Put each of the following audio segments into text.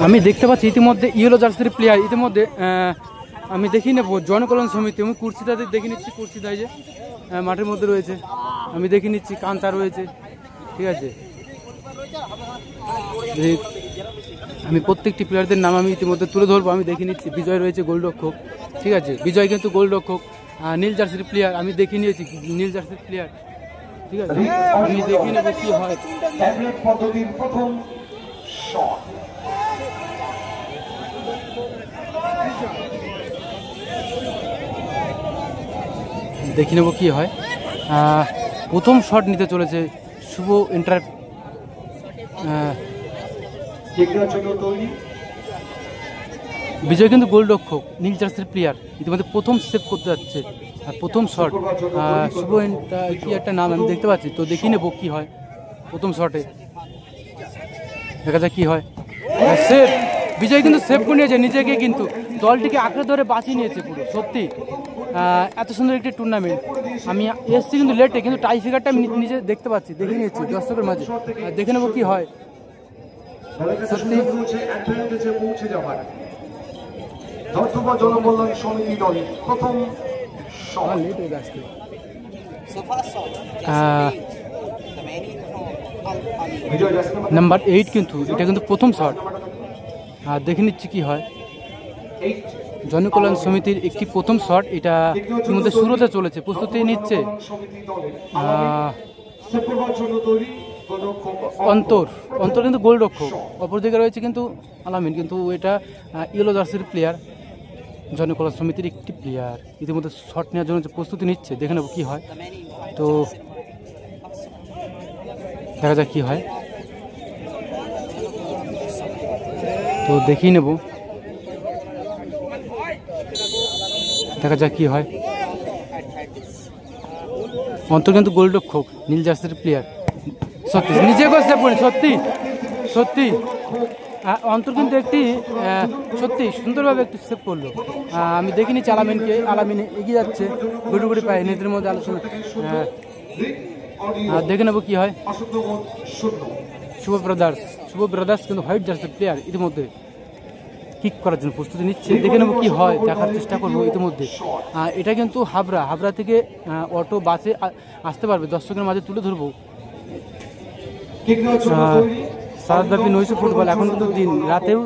আমি দেখতে পাচ্ছি ইতিমধ্যে ইয়েলো জার্সির প্লেয়ার ইতিমধ্যে আমি দেখি নেবো জনকল্যাণ সমিতি। আমি কুর্সিটা দেখে নিচ্ছি, কুর্সিটা যে মাঠের মধ্যে রয়েছে আমি দেখে নিচ্ছি, কাঞ্চা রয়েছে, ঠিক আছে। আমি প্রত্যেকটি প্লেয়ারদের নাম আমি ইতিমধ্যে তুলে ধরবো। আমি দেখে নিচ্ছি বিজয় রয়েছে গোলরক্ষক, ঠিক আছে, বিজয় কিন্তু গোলরক্ষক। নীল জার্সির প্লেয়ার আমি দেখে নিয়েছি, নীল জার্সির প্লেয়ার, ঠিক আছে। আমি দেখে নেবো কি হয়। দেখে নেব কি হয়। প্রথম শট নিতে চলেছে শুভ ইন্টার। বিজয় কিন্তু গোলরক্ষক, নীল জার্সির প্লেয়ার, ইতিমধ্যে প্রথম সেভ করতে যাচ্ছে। আর প্রথম শট শুভ কি একটা নাম আমি দেখতে পাচ্ছি, তো দেখে নেব কি হয়। প্রথম শটে দেখা যাক কি হয়। সেভ, বিজয় কিন্তু সেভ করে নিয়েছে নিজেকে, কিন্তু দলটিকে আঁকড়ে ধরে বাঁচিয়ে নিয়েছে পুরো। সত্যি এত সুন্দর একটি টুর্নামেন্ট। আমি এসছি কিন্তু লেটে, কিন্তু টাই ফিগারটা আমি নিজে দেখতে পাচ্ছি, দেখে নিয়েছি দর্শকের মাঝে। দেখে নেবো কি হয়। সত্যি নাম্বার 8 কিন্তু এটা কিন্তু প্রথম শট। আর দেখে নিচ্ছি কি হয়। জনকল্যাণ সমিতির একটি প্রথম শট, এটা ইতিমধ্যে শুরুতে চলেছে, প্রস্তুতি নিচ্ছে। অন্তর কিন্তু গোলরক্ষক, অপরদিকে রয়েছে কিন্তু আলামিন, কিন্তু এটা ইয়েলো জার্সির প্লেয়ার, জনকল্যাণ সমিতির একটি প্লেয়ার। ইতিমধ্যে শট নেওয়ার জন্য প্রস্তুতি নিচ্ছে, দেখে নেব কি হয়। তো দেখা যাক কি হয়, তো দেখেই নেব, দেখা যাক কি হয়। অন্তর কিন্তু গোলরক্ষক, নীল জার্সির প্লেয়ার, সত্যি নিজে সেভ করে, সত্যি সত্যি অন্তর কিন্তু একটি সত্যি সুন্দরভাবে একটু সেভ করলো। আমি দেখে নিচ্ছি আলামিনকে, আলামিন এগিয়ে যাচ্ছে গুড়ি পায়ে, নিজেদের মধ্যে আলোচনা। দেখে নেবো কি হয়। শুভ ব্রাদার্স কিন্তু হোয়াইট জার্সির প্লেয়ার, ইতিমধ্যে কিক করার জন্য প্রস্তুতি নিচ্ছে, দেখে নেবো কি হয়, দেখার চেষ্টা করবো। ইতিমধ্যে এটা কিন্তু হাবড়া থেকে অটো বাসে আসতে পারবে, দর্শকের মাঝে তুলে ধরবো। সারাব্যাপী 900 ফুটবল, এখন কিন্তু দিন রাতেও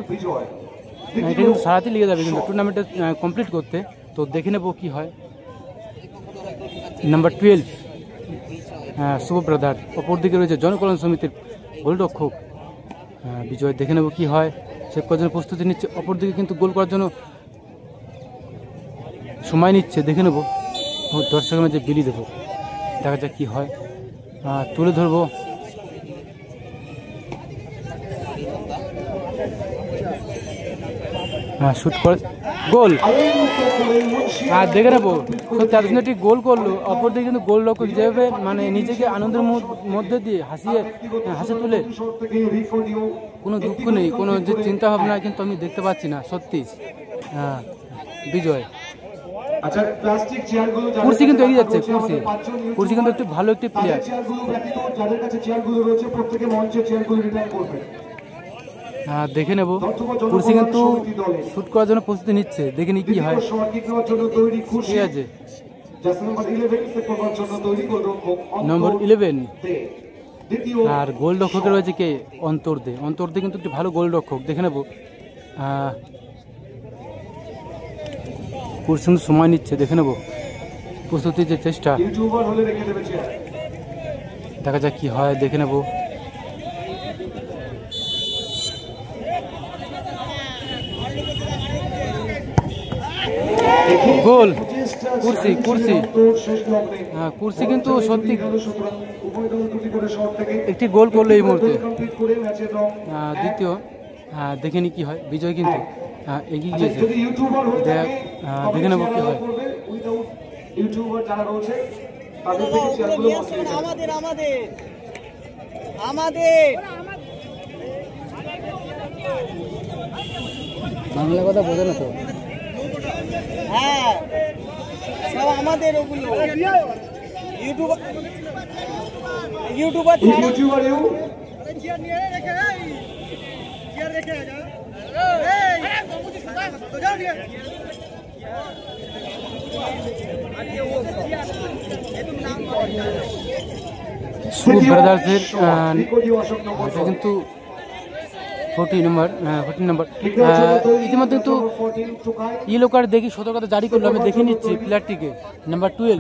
এটা কিন্তু সারাতেই লেগে যাবে কিন্তু টুর্নামেন্টটা কমপ্লিট করতে। তো দেখে নেবো কি হয়। নাম্বার 12 শুভ ব্রাদার, অপরদিকে রয়েছে জনকল্যাণ সমিতির গোলরক্ষক বিজয়। দেখে নেবো কি হয়, সেভ করার জন্য প্রস্তুতি নিচ্ছে, অপরদিকে কিন্তু গোল করার জন্য সময় নিচ্ছে। দেখে নেবো, দর্শকের মাঝে বিলি দেবো, দেখা যাক কি হয়, তুলে ধরবো। শুট করে গোল, দেখে নেবো। সত্যি এত সুন্দর একটি গোল করলো, অপরদিকে কিন্তু গোল রক্ষক যেভাবে মানে নিজেকে আনন্দের মধ্যে দিয়ে হাসি তুলে, কোনো দুঃখ নেই, কোনো যে চিন্তা ভাবনা কিন্তু আমি দেখতে পাচ্ছি না। সত্যি বিজয়। কুর্সি কিন্তু এগিয়ে যাচ্ছে, কুর্সি কিন্তু একটু ভালো একটি প্লেয়ার। দেখে নেব, কুর্সি কিন্তু শুট করার জন্য প্রস্তুতি নিচ্ছে, দেখে নি কি হয়, ঠিক আছে। নম্বর 11 আর গোলরক্ষকে রয়েছে কে, অন্তর্দে কিন্তু একটু ভালো গোলরক্ষক, দেখে নেব। কুর্সি কিন্তু সময় নিচ্ছে, দেখে নেব প্রস্তুতির যে চেষ্টা, দেখা যাক কি হয়, দেখে নেব। গোল, কুর্সি কিন্তু সত্যি একটি গোল করলো এই মুহূর্তে, দ্বিতীয়। দেখে নি কি হয়, বিজয় কিন্তু এগিয়ে গিয়েছে, দেখে নেবো কি হয়। বাংলা কথা বোঝে না তো, হ্যাঁ সব আমাদের ওগুলো ইউটিউবার শুভ ব্রাদার্সের এটা কিন্তু 14 নম্বর ইতিমধ্যে কিন্তু ইয়েলো কার্ড দেখি সতর্কতা জারি করলো। আমি দেখে নিচ্ছি প্লেয়ারটিকে, নাম্বার 12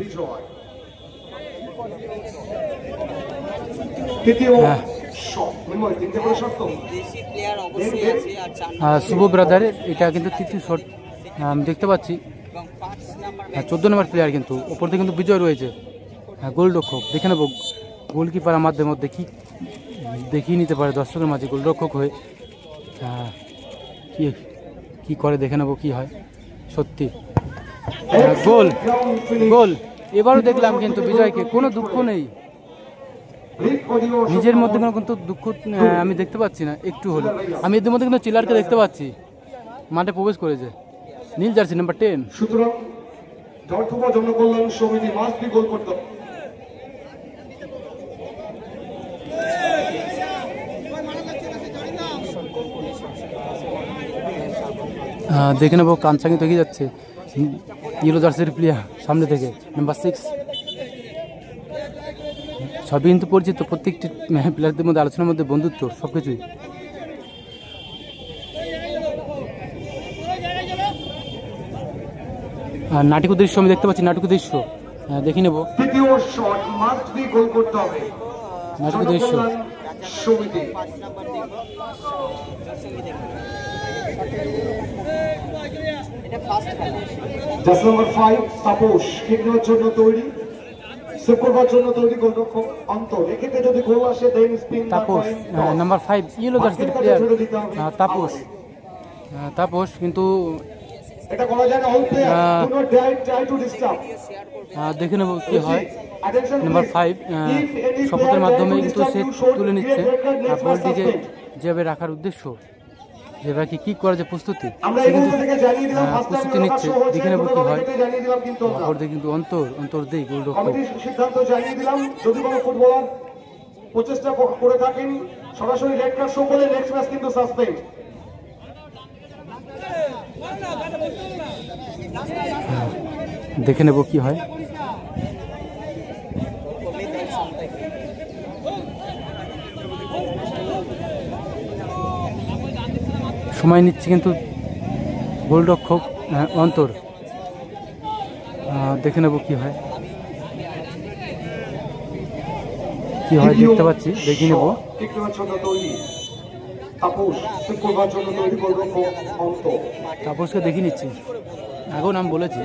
শুভ ব্রাদারের এটা কিন্তু তৃতীয় শট আমি দেখতে পাচ্ছি। 14 নম্বর প্লেয়ার কিন্তু ওপর থেকে কিন্তু বিজয় রয়েছে। গোলরক্ষক দেখে নেব গোলকিপার আমাদের মধ্যে কি দেখিয়ে নিতে পারে দর্শকের মাঝে গোলরক্ষক হয়ে কি করে দেখে নেব কি হয়। সত্যি গোল গোল এবারও দেখলাম কিন্তু বিজয়কে কোনো দুঃখ নেই, নিজের মধ্যে কোনো কিন্তু দুঃখ আমি দেখতে পাচ্ছি না একটু হলে। আমি এদের মধ্যে কিন্তু চিলারকে দেখতে পাচ্ছি মাঠে প্রবেশ করেছে, নীল জার্সি নাম্বার 10। সুতরাং জর্থুবা জনকল্যাণ সমিতি মাস্ট বি গোল করতে দেখে নেবো কাঞ্চা কিন্তু এগিয়ে যাচ্ছে, ইয়েলো জার্সির প্লেয়ার সামনে থেকে নাম্বার 6। সবই কিন্তু পরিচিত, প্রত্যেকটি প্লেয়ারদের মধ্যে আলোচনার মধ্যে বন্ধুত্ব সব কিছুই। নাটক দৃশ্য আমি দেখতে পাচ্ছি, নাটক দৃশ্য দেখে নেব। নাটক দৃশ্য নাম্বার 5 তাপস কিক নেওয়ার জন্য তৈরি, সেভ করবার জন্য তৈরি গোলরক্ষক অন্তর। এক্ষেত্রে যদি গোল আসে দেন স্পিন তাপস নাম্বার 5 ইয়েলো জার্সির প্লেয়ার তাপস কিন্তু এটা বলা যায় না all player do not try to disturb. দেখে নেব কি হয়। নাম্বার 5 শপথের মাধ্যমে কিন্তু সে তুলে নিচ্ছে বলটিকে যেভাবে রাখার উদ্দেশ্য, যেভাবে কি করার যে প্রস্তুতি প্রস্তুতি নিচ্ছে। দেখে নেব কি হয়। কিন্তু অন্তর দেই গোলরক্ষক সিদ্ধান্ত জানিয়ে দিলাম, যদি কোনো ফুটবলার প্রচেষ্টা করে থাকেন সরাসরি রেড কার্ড শো করলে নেক্সট ম্যাচ কিন্তু সাসপেন্ড। দেখে নেব কি হয়। সময় নিচ্ছে কিন্তু গোলরক্ষক অন্তর। দেখে নেব কি হয় দেখতে পাচ্ছি, দেখে নেব। তাপসকে দেখে নিচ্ছি, আগেও নাম বলেছি।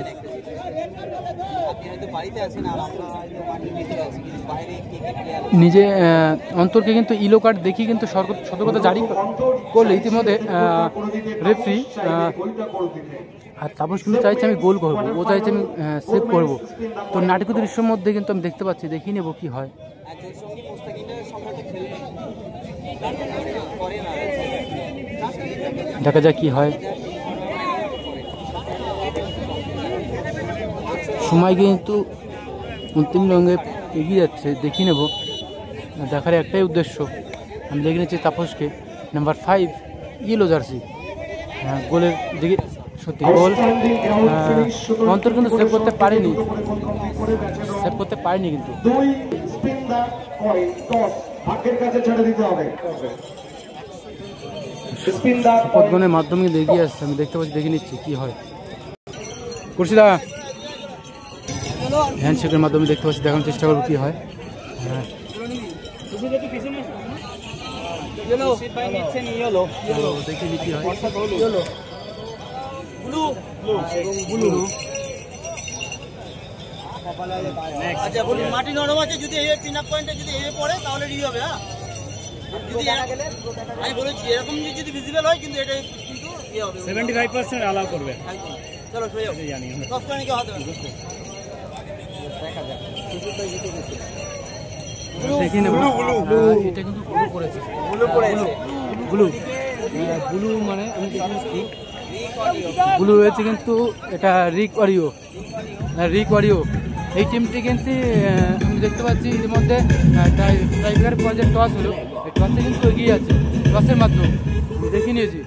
নিজে অন্তরকে কিন্তু ইলো কার্ড দেখি কিন্তু সতর্কতা জারি করলে ইতিমধ্যে রেফারি। আর তাপস কিন্তু চাইছে আমি গোল করবো, ও চাইছে আমি সেভ করবো। তো নাটক দৃশ্যের মধ্যে কিন্তু আমি দেখতে পাচ্ছি, দেখিয়ে নেবো কি হয়। দেখা যাক কি হয়। সময় কিন্তু অন্তিম রঙে এগিয়ে যাচ্ছে, দেখিয়ে নেব। দেখার একটাই উদ্দেশ্য, আমি দেখে নিচ্ছি তাপসকে নাম্বার 5 ইয়েলো জার্সি গোলের দিকে। সত্যি গোল। অন্তর কিন্তু সেভ করতে পারেনি কিন্তু। শপথগণের মাধ্যমে এগিয়ে আসছে, আমি দেখতে পাচ্ছি, দেখে নিচ্ছি কি হয়। কুর্শিদা হ্যান্ডশেকের মাধ্যমে দেখতে পাচ্ছি, দেখানোর চেষ্টা করবো কি হয়। হ্যাঁ দেখি কি হয়। মাটি নরম আছে, যদি পিন আপ পয়েন্টে যদি পড়ে তাহলে রি হবে। আমি বলেছি এরকম যদি ভিজিবল হয় কিন্তু এটা কিন্তু 75% অ্যালাউ করবে। চলো জানি 10 পয়েন্ট কি হতে পারে দেখি নেব। এটা কিন্তু ব্লু মানে আমি দেখি ব্লু রয়েছে কিন্তু এটা রিক ওয়ারিও এই টিমটি কিন্তু আমি দেখতে পাচ্ছি ইতিমধ্যে টাইব্রেকার পর্যায়ে টস হলো, এই টসে কিন্তু এগিয়ে আছে, টসের মাধ্যমে দেখে নিয়েছি।